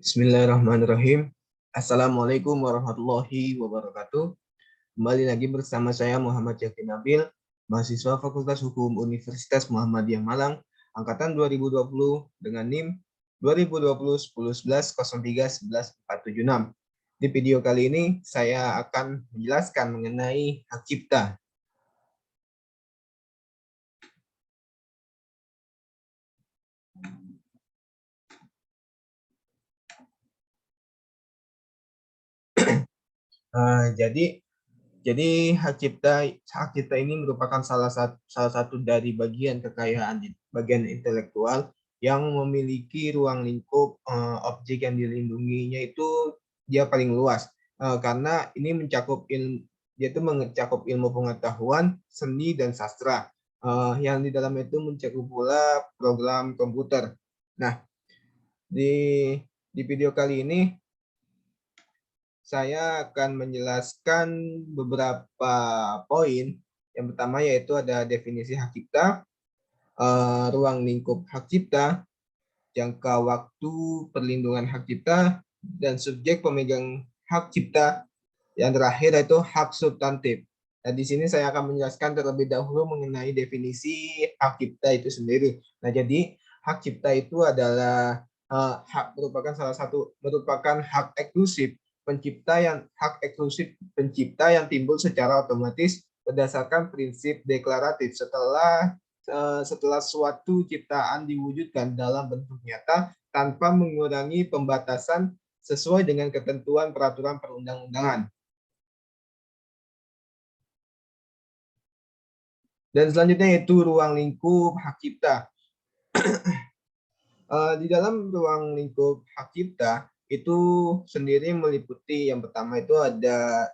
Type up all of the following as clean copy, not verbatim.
Bismillahirrahmanirrahim. Assalamualaikum warahmatullahi wabarakatuh. Kembali lagi bersama saya Muhammad Yakin Nabil, mahasiswa Fakultas Hukum Universitas Muhammadiyah Malang, angkatan 2020 dengan NIM 2020 10 11 03 11 476. Di video kali ini saya akan menjelaskan mengenai hak cipta. Jadi hak cipta ini merupakan salah satu dari bagian kekayaan bagian intelektual yang memiliki ruang lingkup objek yang dilindunginya itu dia paling luas karena ini mencakup ilmu pengetahuan, seni dan sastra yang di dalam itu mencakup pula program komputer. Nah, di video kali ini saya akan menjelaskan beberapa poin. Yang pertama yaitu ada definisi hak cipta, ruang lingkup hak cipta, jangka waktu perlindungan hak cipta, dan subjek pemegang hak cipta. Yang terakhir yaitu hak substantif. Nah, di sini saya akan menjelaskan terlebih dahulu mengenai definisi hak cipta itu sendiri. Nah, jadi hak cipta itu adalah merupakan hak eksklusif pencipta yang timbul secara otomatis berdasarkan prinsip deklaratif setelah suatu ciptaan diwujudkan dalam bentuk nyata tanpa mengurangi pembatasan sesuai dengan ketentuan peraturan perundang-undangan. Dan selanjutnya yaitu ruang lingkup hak cipta. Di dalam ruang lingkup hak cipta itu sendiri meliputi yang pertama itu ada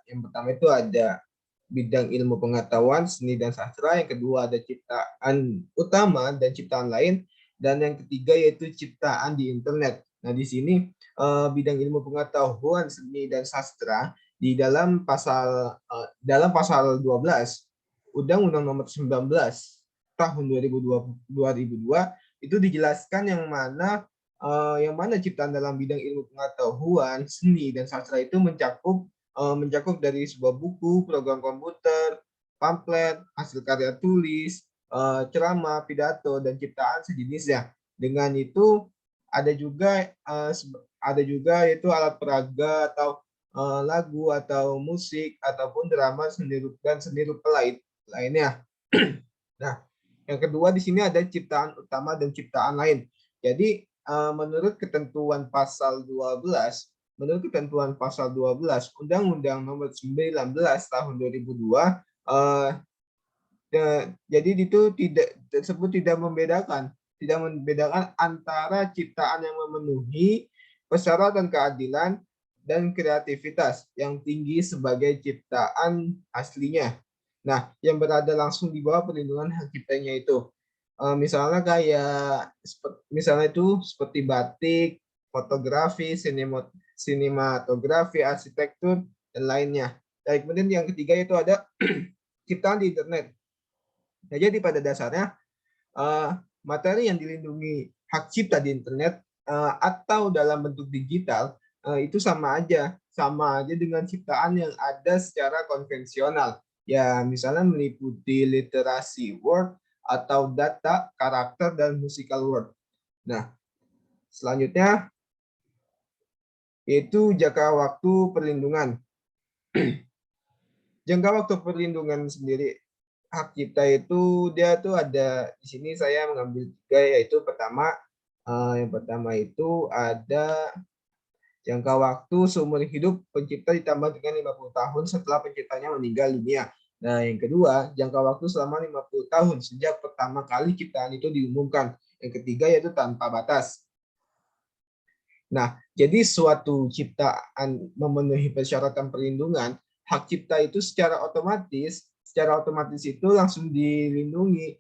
bidang ilmu pengetahuan, seni dan sastra, yang kedua ada ciptaan utama dan ciptaan lain, dan yang ketiga yaitu ciptaan di internet. Nah, di sini bidang ilmu pengetahuan, seni dan sastra di dalam pasal 12 Undang-Undang Nomor 19 tahun 2002 itu dijelaskan yang mana ciptaan dalam bidang ilmu pengetahuan, seni dan sastra itu mencakup dari sebuah buku, program komputer, pamflet, hasil karya tulis, ceramah, pidato dan ciptaan sejenisnya. Dengan itu ada juga itu alat peraga atau lagu atau musik ataupun drama dan seni rupa lainnya. Nah, yang kedua di sini ada ciptaan utama dan ciptaan lain. Jadi menurut ketentuan pasal 12 Undang-Undang Nomor 19 tahun 2002, jadi itu tidak membedakan antara ciptaan yang memenuhi persyaratan keadilan dan kreativitas yang tinggi sebagai ciptaan aslinya. Nah, yang berada langsung di bawah perlindungan hak ciptanya itu. Misalnya itu seperti batik, fotografi, sinematografi, arsitektur, dan lainnya. Dan kemudian yang ketiga itu ada ciptaan di internet. Nah, jadi pada dasarnya materi yang dilindungi hak cipta di internet atau dalam bentuk digital itu sama aja dengan ciptaan yang ada secara konvensional. Ya, misalnya meliputi literasi word atau data, karakter, dan musical word. Nah, selanjutnya yaitu jangka waktu perlindungan. Jangka waktu perlindungan sendiri hak cipta itu dia tuh ada di sini saya mengambil tiga, yaitu yang pertama itu ada jangka waktu seumur hidup pencipta ditambah dengan 50 tahun setelah penciptanya meninggal dunia. Nah, yang kedua, jangka waktu selama 50 tahun sejak pertama kali ciptaan itu diumumkan. Yang ketiga yaitu tanpa batas. Nah, jadi suatu ciptaan memenuhi persyaratan perlindungan, hak cipta itu secara otomatis itu langsung dilindungi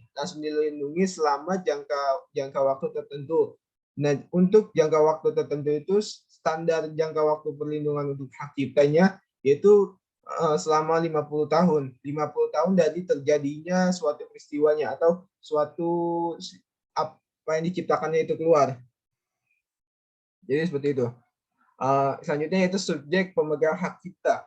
selama jangka waktu tertentu. Nah, untuk jangka waktu tertentu itu standar jangka waktu perlindungan untuk hak ciptanya yaitu selama 50 tahun. 50 tahun dari terjadinya suatu peristiwanya atau suatu apa yang diciptakannya itu keluar. Jadi seperti itu. Selanjutnya yaitu subjek pemegang hak cipta.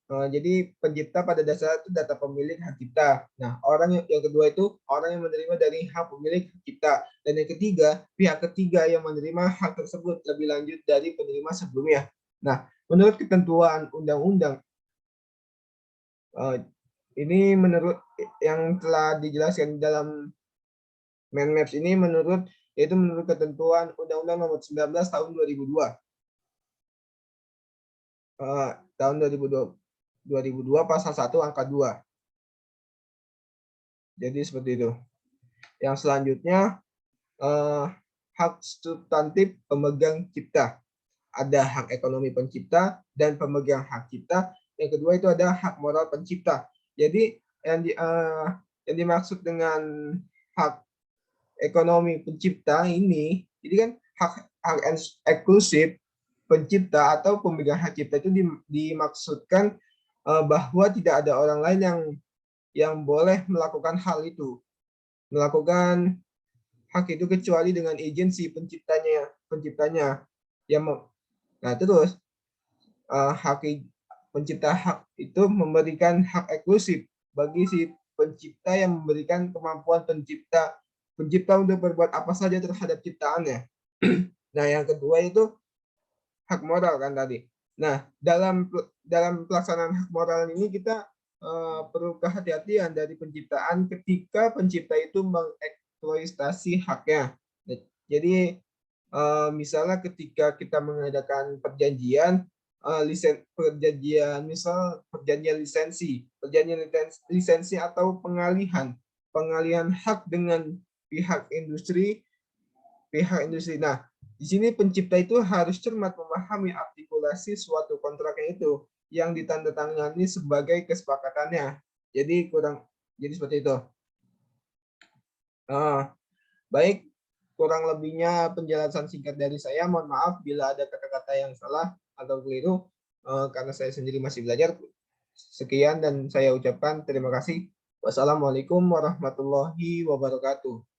Jadi pencipta pada dasarnya itu data pemilik hak cipta. Nah, yang kedua itu orang yang menerima dari hak pemilik hak cipta. Dan yang ketiga, pihak ketiga yang menerima hak tersebut lebih lanjut dari penerima sebelumnya. Nah, menurut ketentuan undang-undang, ini menurut yang telah dijelaskan dalam Menmaps ini yaitu menurut ketentuan Undang-Undang Nomor 19 Tahun 2002. Tahun 2002 pasal 1 angka 2. Jadi seperti itu. Yang selanjutnya hak substantif pemegang cipta. Ada hak ekonomi pencipta dan pemegang hak cipta. Yang kedua itu ada hak moral pencipta. Jadi yang dimaksud dengan hak ekonomi pencipta ini, jadi kan hak eksklusif pencipta atau pemegang hak cipta itu dimaksudkan bahwa tidak ada orang lain yang boleh melakukan hal itu, melakukan hak itu kecuali dengan izin si penciptanya. Nah terus pencipta hak itu memberikan hak eksklusif bagi si pencipta yang memberikan kemampuan pencipta untuk berbuat apa saja terhadap ciptaannya. Nah yang kedua itu hak moral kan tadi. Nah dalam pelaksanaan hak moral ini kita perlu kehati-hatian dari penciptaan ketika pencipta itu mengeksploitasi haknya. Jadi misalnya ketika kita mengadakan perjanjian lisensi atau pengalihan hak dengan pihak industri. Nah, di sini pencipta itu harus cermat memahami artikulasi suatu kontraknya itu yang ditandatangani sebagai kesepakatannya. Jadi seperti itu. Baik, kurang lebihnya penjelasan singkat dari saya. Mohon maaf bila ada kata-kata yang salah atau keliru, karena saya sendiri masih belajar. Sekian dan saya ucapkan terima kasih. Wassalamualaikum warahmatullahi wabarakatuh.